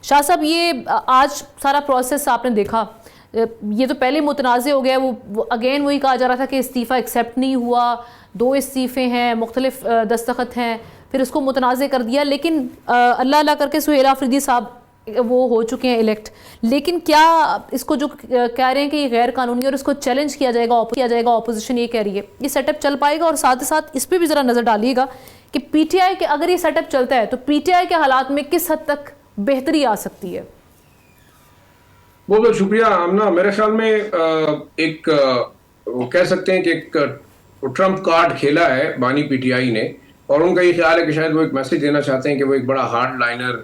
شاہ صاحب یہ آج سارا پروسیس آپ نے دیکھا، یہ تو پہلے متنازع ہو گیا، وہ اگین وہی کہا جا رہا تھا کہ استعفیٰ ایکسیپٹ نہیں ہوا، 2 استعفے ہیں، مختلف دستخط ہیں، پھر اس کو متنازع کر دیا، لیکن اللہ اللہ کر کے سہیل آفریدی صاحب وہ ہو چکے ہیں الیکٹ. لیکن کیا اس کو جو کہہ رہے ہیں کہ یہ غیر قانونی اور اس کو چیلنج کیا جائے گا، اپوزیشن یہ کہہ رہی ہے، یہ سیٹ اپ چل پائے گا؟ اور ساتھ ساتھ اس پہ بھی ذرا نظر ڈالیے گا کہ پی ٹی آئی کے اگر یہ سیٹ اپ چلتا ہے تو پی ٹی آئی کے حالات میں کس حد تک بہتری آ سکتی ہے؟ بہت بہت شکریہ آمنہ. میرے خیال میں ایک کہہ سکتے ہیں کہ ایک ٹرمپ کارڈ کھیلا ہے بانی پی ٹی آئی نے، اور ان کا یہ خیال ہے کہ شاید وہ ایک میسج دینا چاہتے ہیں کہ وہ ایک بڑا ہارڈ لائنر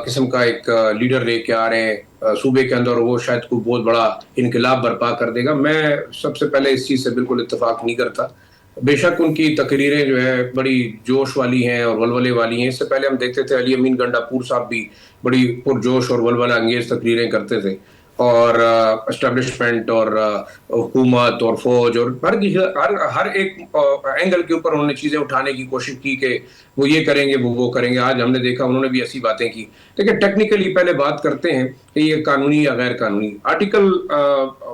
قسم کا ایک لیڈر لے کے آ رہے ہیں صوبے کے اندر، اور وہ شاید کوئی بہت بڑا انقلاب برپا کر دے گا. میں سب سے پہلے اس چیز سے بالکل اتفاق نہیں کرتا. بے شک ان کی تقریریں جو ہے بڑی جوش والی ہیں اور ولولے والی ہیں. اس سے پہلے ہم دیکھتے تھے علی امین گنڈا پور صاحب بھی بڑی پرجوش اور ولولہ انگیز تقریریں کرتے تھے، اور اسٹیبلشمنٹ اور حکومت اور فوج اور ہر ایک اینگل کے اوپر انہوں نے چیزیں اٹھانے کی کوشش کی کہ وہ یہ کریں گے، وہ کریں گے. آج ہم نے دیکھا انہوں نے بھی ایسی باتیں کی. لیکن ٹیکنیکلی پہلے بات کرتے ہیں کہ یہ قانونی یا غیر قانونی. آرٹیکل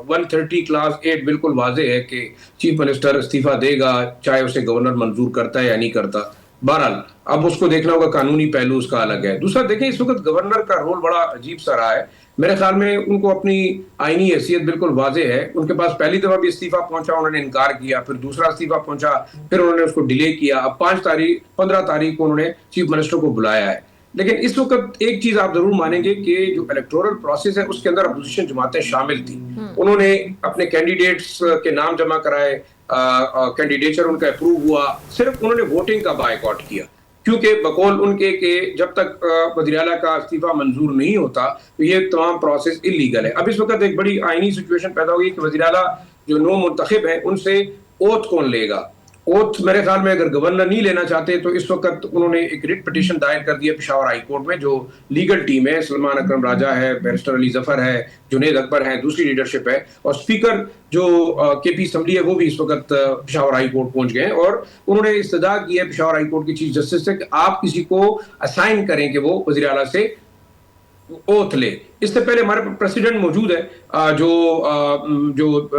130 کلاس 8 بالکل واضح ہے کہ چیف منسٹر استعفیٰ دے گا چاہے اسے گورنر منظور کرتا ہے یا نہیں کرتا. بہرحال اب اس کو دیکھنا ہوگا، قانونی پہلو اس کا الگ ہے. دوسرا دیکھیں، اس وقت گورنر کا رول بڑا عجیب سا رہا ہے. میرے خیال میں ان کو اپنی آئینی حیثیت بالکل واضح ہے. ان کے پاس پہلی دفعہ بھی استعفیٰ پہنچا، انہوں نے انکار کیا، پھر دوسرا استعفیٰ پہنچا، پھر انہوں نے اس کو ڈیلے کیا. اب 15 تاریخ کو انہوں نے چیف منسٹر کو بلایا ہے. لیکن اس وقت ایک چیز آپ ضرور مانیں گے کہ جو الیکٹورل پروسیس ہے اس کے اندر اپوزیشن جماعتیں شامل تھیں. انہوں نے اپنے کینڈیڈیٹس کے نام جمع کرائے، کینڈیڈیچر ان کا اپروو ہوا، صرف انہوں نے ووٹنگ کا بائیکاٹ کیا، کیونکہ بقول ان کے کہ جب تک وزیر اعلیٰ کا استعفیٰ منظور نہیں ہوتا تو یہ تمام پروسیس اللیگل ہے. اب اس وقت ایک بڑی آئینی سچویشن پیدا ہوئی کہ وزیر اعلیٰ جو نو منتخب ہیں ان سے اوتھ کون لے گا. اوتھ میرے خیال میں اگر گورنر نہیں لینا چاہتے تو اس وقت انہوں نے ایک ریٹ پٹیشن دائر کر دیا پشاور ہائی کورٹ میں. جو لیگل ٹیم ہے، سلمان اکرم راجہ ہے، بیرسٹر علی ظفر ہے، جنید اکبر ہے، دوسری لیڈرشپ ہے، اور اسپیکر جو کے پی اسمبلی ہے وہ بھی اس وقت پشاور ہائی کورٹ پہنچ گئے ہیں. اور انہوں نے استدعا کی ہے پشاور ہائی کورٹ کی چیف جسٹس سے کہ آپ کسی کو اسائن کریں کہ وہ وزیر اعلیٰ سے اوتھ لے. اس سے پہلے ہمارے پریسیڈنٹ موجود ہے جو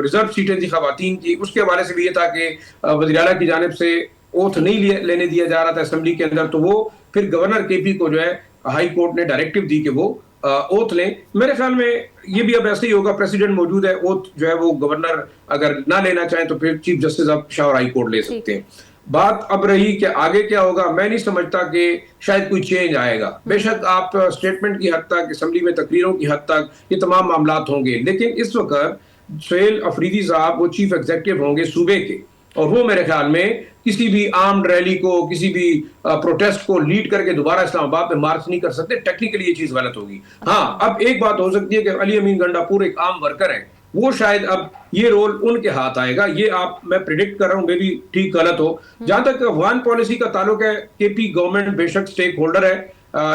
ریزرو سیٹیں تھی خواتین کی، اس کے حوالے سے بھی یہ تھا کہ وزیر اعلیٰ کی جانب سے اوتھ نہیں لینے دیا جا رہا تھا اسمبلی کے اندر، تو وہ پھر گورنر کے پی کو جو ہے ہائی کورٹ نے ڈائریکٹو دی کہ وہ اوتھ لیں. میرے خیال میں یہ بھی اب ایسے ہی ہوگا، پریسیڈنٹ موجود ہے، اوتھ جو ہے وہ گورنر اگر نہ لینا چاہیں تو پھر چیف جسٹس اب پشاور ہائی کورٹ لے سکتے ہیں. بات اب رہی کہ آگے کیا ہوگا. میں نہیں سمجھتا کہ شاید کوئی چینج آئے گا. بے شک آپ اسٹیٹمنٹ کی حد تک، اسمبلی میں تقریروں کی حد تک یہ تمام معاملات ہوں گے، لیکن اس وقت سہیل آفریدی صاحب وہ چیف ایگزیکٹو ہوں گے صوبے کے، اور وہ میرے خیال میں کسی بھی آرمڈ ریلی کو، کسی بھی پروٹیسٹ کو لیڈ کر کے دوبارہ اسلام آباد میں مارچ نہیں کر سکتے. ٹیکنیکلی یہ چیز غلط ہوگی. ہاں اب ایک بات ہو سکتی ہے کہ علی امین گنڈا پور ایک عام ورکر ہے، وہ شاید اب یہ رول ان کے ہاتھ آئے گا. یہ میں پریڈکٹ کر رہا ہوں، میں بھی ٹھیک غلط ہو. جہاں تک افغان پالیسی کا تعلق ہے، کے پی گورنمنٹ بے شک سٹیک ہولڈر ہے،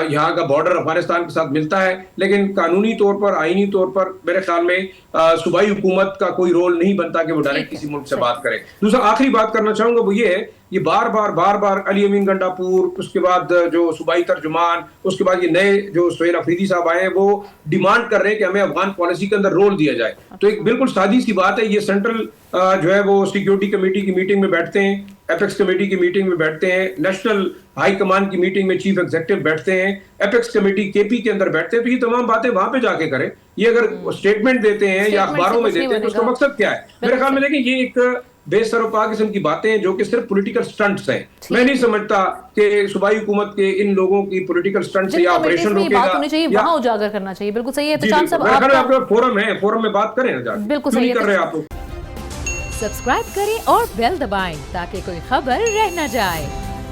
یہاں کا بارڈر افغانستان کے ساتھ ملتا ہے، لیکن قانونی طور پر، آئینی طور پر میرے خیال میں صوبائی حکومت کا کوئی رول نہیں بنتا کہ وہ ڈائریکٹ کسی ملک سے بات کرے. دوسرا آخری بات کرنا چاہوں گا وہ یہ ہے، یہ بار بار علی امین گنڈا پور، اس کے بعد جو صوبائی ترجمان، اس کے بعد یہ نئے جو سہیل آفریدی صاحب آئے ہیں، وہ ڈیمانڈ کر رہے ہیں کہ ہمیں افغان پالیسی کے اندر رول دیا جائے. تو ایک بالکل سادی سی بات ہے، یہ سینٹرل جو ہے وہ سیکیورٹی کمیٹی کی میٹنگ میں بیٹھتے ہیں، ایپیکس کمیٹی کی میٹنگ میں بیٹھتے ہیں، نیشنل ہائی کمان کی میٹنگ میں چیف ایگزیکٹو بیٹھتے ہیں، ایپیکس کمیٹی کے پی کے اندر بیٹھتے ہیں. تو یہ تمام باتیں وہاں پہ جا کے کریں. یہ اگر اسٹیٹمنٹ دیتے ہیں یا اخباروں میں دیتے ہیں تو اس کا مقصد کیا ہے؟ میرے خیال میں دیکھیں یہ ایک بے سر و پا قسم کی باتیں ہیں جو کہ صرف پولیٹیکل سٹنٹس ہیں. میں نہیں سمجھتا کہ صوبائی حکومت کے ان لوگوں کی پولیٹیکل سٹنٹس یا آپریشن روکے گا. بات ہونی چاہیے، وہاں اجاگر کرنا چاہیے. بالکل صحیح ہے. احتشام صاحب آپ کا فورم ہے، فورم میں بات کریں نا. بالکل صحیح کر رہے ہیں آپ لوگ. سبسکرائب کریں اور بیل دبائیں تاکہ کوئی خبر رہ نہ جائے.